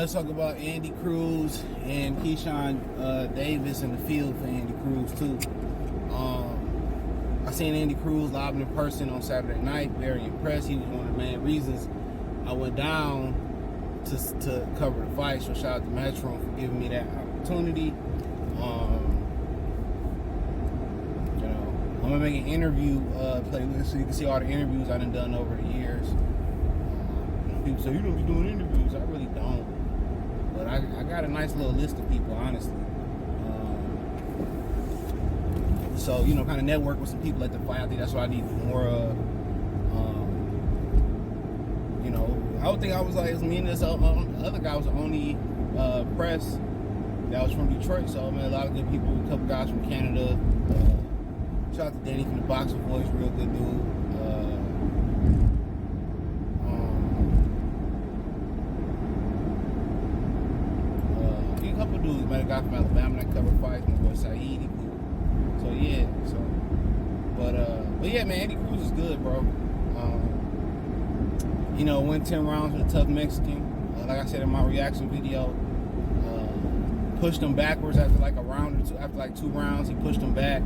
let's talk about Andy Cruz and Keyshawn Davis in the field for Andy Cruz too. I seen Andy Cruz live in person on Saturday night. Very impressed. He was one of the main reasons I went down to cover the fight. So shout out to Metron for giving me that opportunity. I'm gonna make an interview playlist so you can see all the interviews I've done over the years. People say you don't be doing interviews. I really don't, but I got a nice little list of people, honestly. So kind of network with some people at the fight. I think that's what I need to do more of. I would think I was like, it was me and this other guy was the only press that was from Detroit. So I met a lot of good people. A couple guys from Canada. Shout out to Danny from the Boxing Voice, real good dude. A couple dudes, met a guy from Alabama that covered fights, my boy Saeed, he cool. So yeah, but yeah, man, Andy Cruz is good, bro. Went 10 rounds with a tough Mexican. Like I said in my reaction video, pushed him backwards after like a round or two. After like 2 rounds, he pushed him back.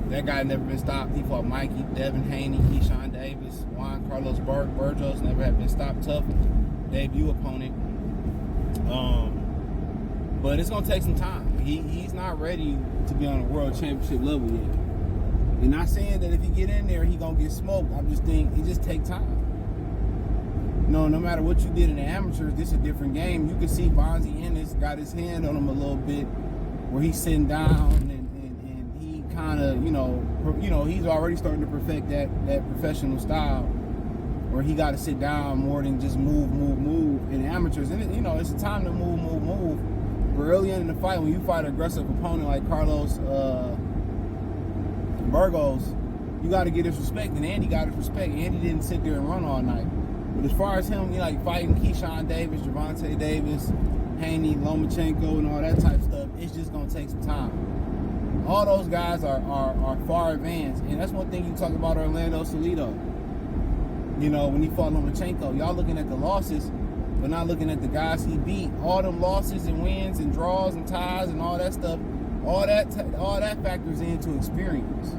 That guy never been stopped. He fought Mikey, Devin Haney, Keyshawn Davis, Juan Carlos Burgos, never have been stopped. Tough debut opponent. But it's gonna take some time. He's not ready to be on a world championship level yet. You're not saying that if he get in there, he gonna get smoked. I'm just thinking it just take time. No matter what you did in the amateurs, this is a different game. You can see Bonzi Ennis got his hand on him a little bit, where he's sitting down and he kind of, he's already starting to perfect that professional style, where he got to sit down more than just move in the amateurs. And it's a time to move. But early in the fight, when you fight an aggressive opponent like Carlos Burgos, you got to get his respect, and Andy got his respect. Andy didn't sit there and run all night. But as far as him, fighting Keyshawn Davis, Gervonta Davis, Haney, Lomachenko, and all that type of stuff, it's just gonna take some time. All those guys are far advanced, and that's one thing you talk about Orlando Salido. When he fought Lomachenko, y'all looking at the losses, but not looking at the guys he beat. All them losses and wins and draws and ties and all that stuff, all that factors into experience.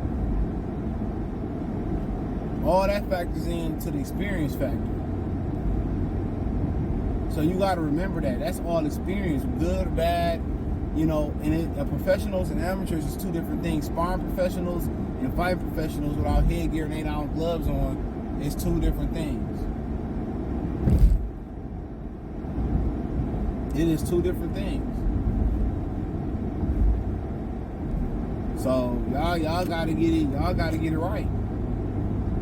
All that factors into the experience factor. So you got to remember that. That's all experience, good or bad. And professionals and amateurs is 2 different things. Sparring professionals and fighting professionals without headgear and 8-ounce gloves on is 2 different things. It is 2 different things. So y'all gotta get it. Y'all gotta get it right.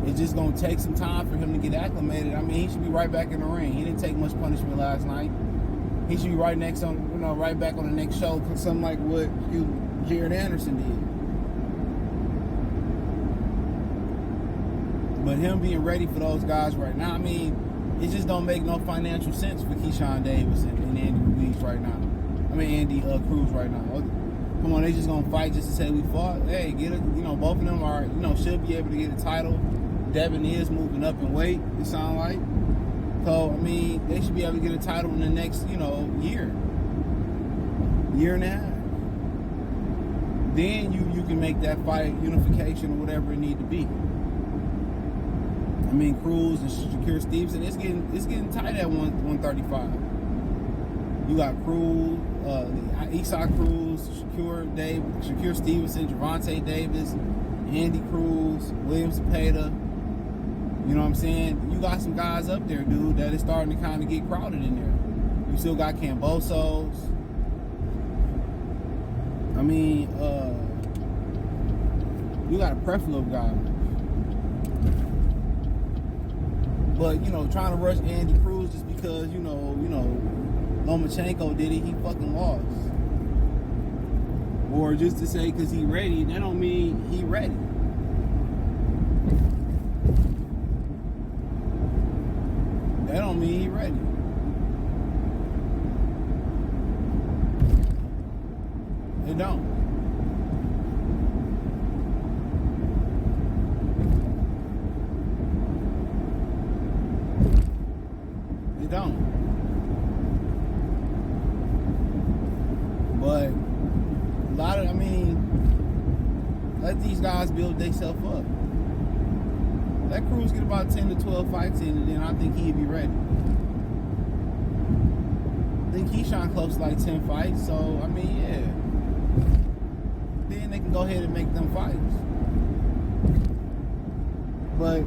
It's just gonna take some time for him to get acclimated. I mean, he should be right back in the ring. He didn't take much punishment last night. He should be right back on the next show, something like what Jared Anderson did. But him being ready for those guys right now, I mean, it just don't make no financial sense for Keyshawn Davis and Andy Cruz right now. Andy Cruz right now. Come on, they just gonna fight just to say we fought. Hey, get it. Both of them are, should be able to get a title. Devin is moving up in weight, it sounds like. So, they should be able to get a title in the next, year and a half. Then you can make that fight unification or whatever it need to be. Cruz and Shakur Stevenson, it's getting tight at 135. You got Cruz, Isaac Cruz, Shakur Stevenson, Gervonta Davis, Andy Cruz, William Zepeda. You know what I'm saying? You got some guys up there, dude, that is starting to kind of get crowded in there. You still got Cambosos. You got a plethora of guys. But, trying to rush Andy Cruz just because, Lomachenko did it, he fucking lost. Or just to say because he ready, that don't mean he ready. That don't mean he ready. It don't. It don't. let these guys build themselves up. Let Cruz get about 10 to 12 fights in, and then I think he'd be ready. I think Keyshawn close to like 10 fights, so I mean, yeah. Then they can go ahead and make them fights. But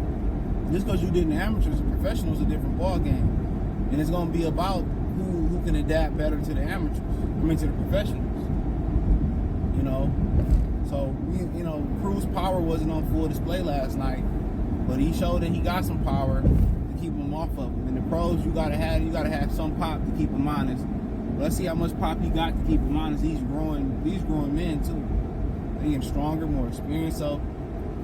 just because you did in the amateurs, the professionals, a different ball game, and it's going to be about who can adapt better to the amateurs. I mean, to the professionals. You know, so Cruz's power wasn't on full display last night, but he showed that he got some power to keep him off of him. In the pros, you gotta have some pop to keep him honest. But let's see how much pop he got to keep him honest. These growing men too. They're getting stronger, more experienced. So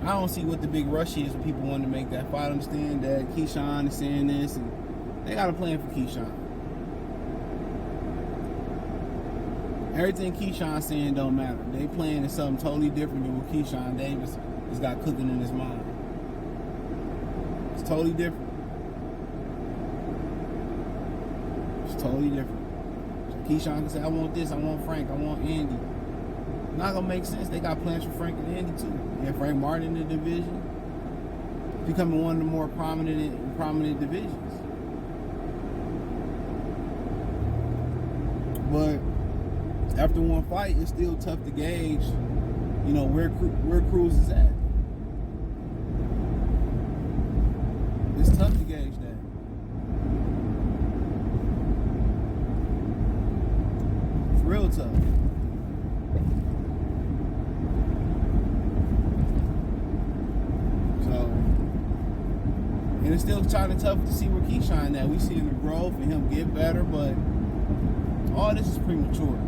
I don't see what the big rush is when people want to make that fight. I understand that Keyshawn is saying this, and they got a plan for Keyshawn. Everything Keyshawn's saying don't matter. They playing is something totally different than what Keyshawn Davis has got cooking in his mind. It's totally different. It's totally different. So Keyshawn can say, I want this, I want Frank, I want Andy. Not gonna make sense. They got plans for Frank and Andy too. They have Frank Martin in the division. Becoming one of the more prominent divisions. But after one fight, it's still tough to gauge, where Cruz is at. It's tough to gauge that. It's real tough. So, and it's still kind of tough to see where Keyshawn at. We see the growth and him get better, but all this is premature.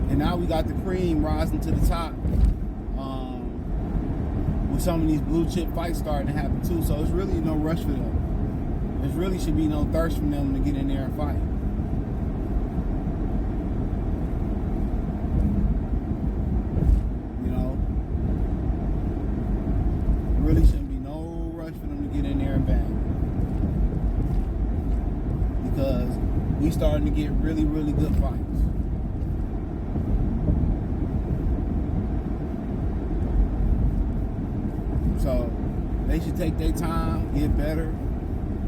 And now we got the cream rising to the top with some of these blue chip fights starting to happen too. So it's really no rush for them. There really should be no thirst from them to get in there and fight. There really shouldn't be no rush for them to get in there and bang. Because we starting to get really, really good fights. So they should take their time, get better.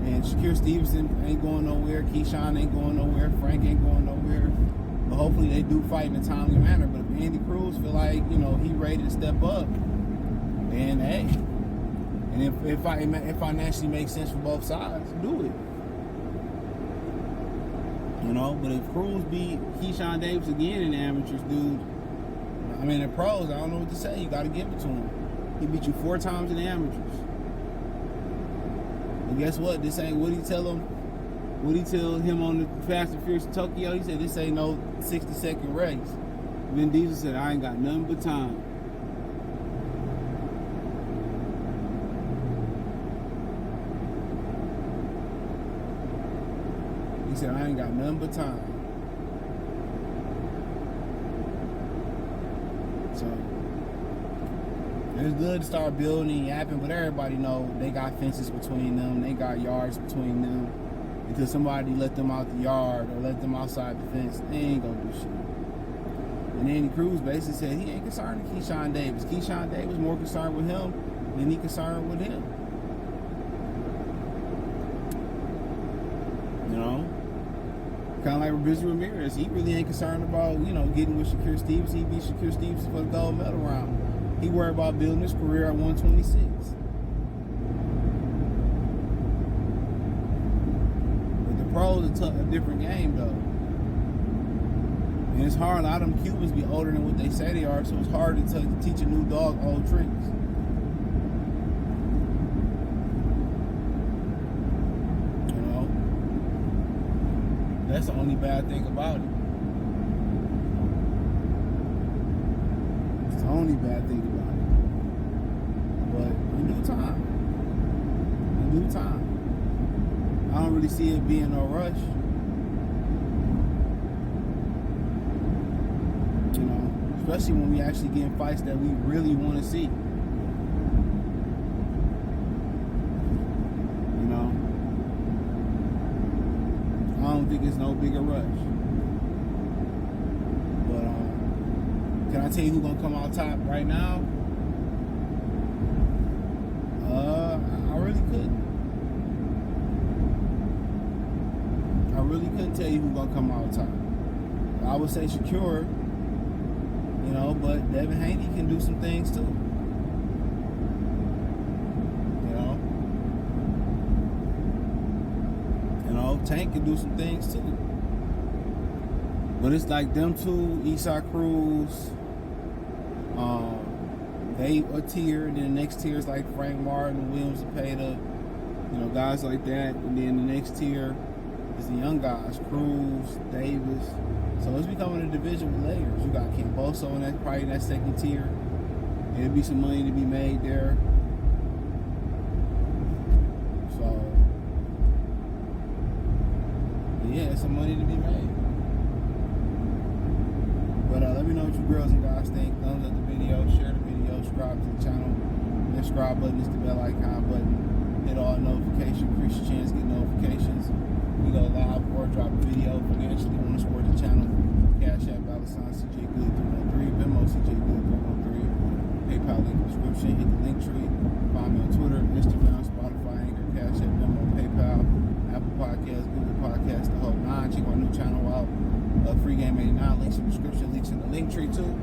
And Shakur Stevenson ain't going nowhere. Keyshawn ain't going nowhere. Frank ain't going nowhere. But hopefully they do fight in a timely manner. But if Andy Cruz feel like, he ready to step up, then hey. And if financially makes sense for both sides, do it. But if Cruz beat Keyshawn Davis again in the amateurs, dude, the pros, I don't know what to say. You got to give it to him. He beat you 4 times in the amateurs. And guess what? This ain't what he tell him. What he tell him on the Fast and Furious in Tokyo? He said this ain't no 60-second race. Vin Diesel said, I ain't got nothing but time. He said, I ain't got nothing but time. So it's good to start building and yapping, but everybody know they got fences between them. They got yards between them. Until somebody let them out the yard or let them outside the fence, they ain't gonna do shit. And Andy Cruz basically said he ain't concerned with Keyshawn Davis. Keyshawn Davis more concerned with him than he concerned with him. Kind of like Rizzo Ramirez. He really ain't concerned about, getting with Shakur Stevenson. He beat Shakur Stevenson for the gold medal round. He worried about building his career at 126. But the pros are a different game, though. And it's hard. A lot of them Cubans be older than what they say they are, so it's hard to teach a new dog old tricks. That's the only bad thing about it. It's the only bad thing about it. But in due time. I don't really see it being no rush. Especially when we actually get in fights that we really want to see. I don't think it's no bigger rush. But Can I tell you who's gonna come out top right now? I really couldn't. I really couldn't tell you who's gonna come out top. I would say Shakur, but Devin Haney can do some things too. Tank can do some things too. But it's like them two, Andy Cruz, they a tier, and then the next tier is like Frank Martin, Williams Zepeda, guys like that. And then the next tier is the young guys, Cruz, Davis. So it's becoming a division with layers. You got Camboso in that, probably in that second tier. There'll be some money to be made there. So yeah, it's some money to be made. But let me know what you girls and guys think. Thumbs up the video, share the video, subscribe to the channel. The subscribe button is the bell icon button. Hit all notifications, increase your chance to get notifications. We go live or drop a video. Financially want to support the channel. Cash App, $CJ Good 313, Venmo CJ Good 313. PayPal link in the description. Hit the link tree. Find me on Twitter, Instagram, Spotify, Anchor, Cash App, Venmo, PayPal, Apple Podcasts, Google Podcasts, the whole nine. Check my new channel out. Free Game 89, links in the description, links in the link tree too.